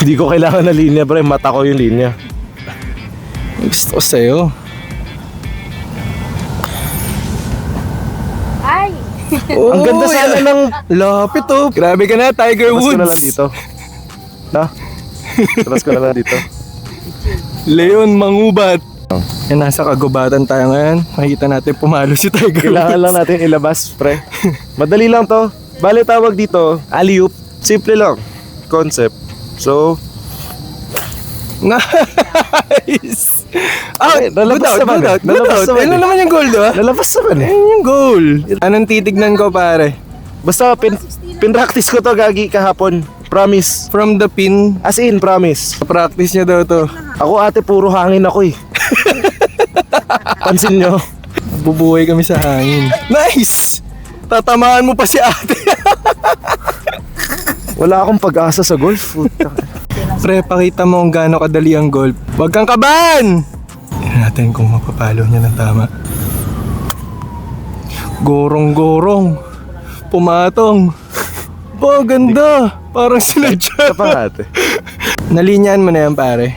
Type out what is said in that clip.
Hindi ko kailangan na linya, pre. Mata ko yung linya. Gusto ko sa'yo. Ay! Ang ganda sana ng... Lapit oh. Grabe ka na, Tiger Labas ko Woods. na lang dito. Na? Labas ko na lang dito. Leon Mangubat. Yan, nasa kagubatan tayo ngayon. Makikita natin pumalo si Tiger Kailangan Woods. lang natin ilabas, pre. Madali lang to. Bale, tawag dito, alley-oop. Simple lang. Concept. So, Nice! Okay, lalabas naman eh. Lalabas naman Ano eh. naman yung goal, diba? lalabas naman eh. Ayun yung goal. Anong titignan ko, pare? Basta pinractice ko to gagi kahapon. Promise. From the pin, As in, promise. practice niya daw to. Ako ate, puro hangin ako eh. Pansin nyo? Bubuhay kami sa hangin. Nice! Tatamaan mo pa si ate. Wala akong pag-asa sa golf. Puta. Pre, pakita mo kung gaano kadali ang golf. Huwag kang kabahan! Tignan natin kung mapapalo niya ng tama. Gorong-gorong. Pumatong. Ba, ganda. Parang sinadya. Sa pang ate. Nalinyahan mo na yan, pare.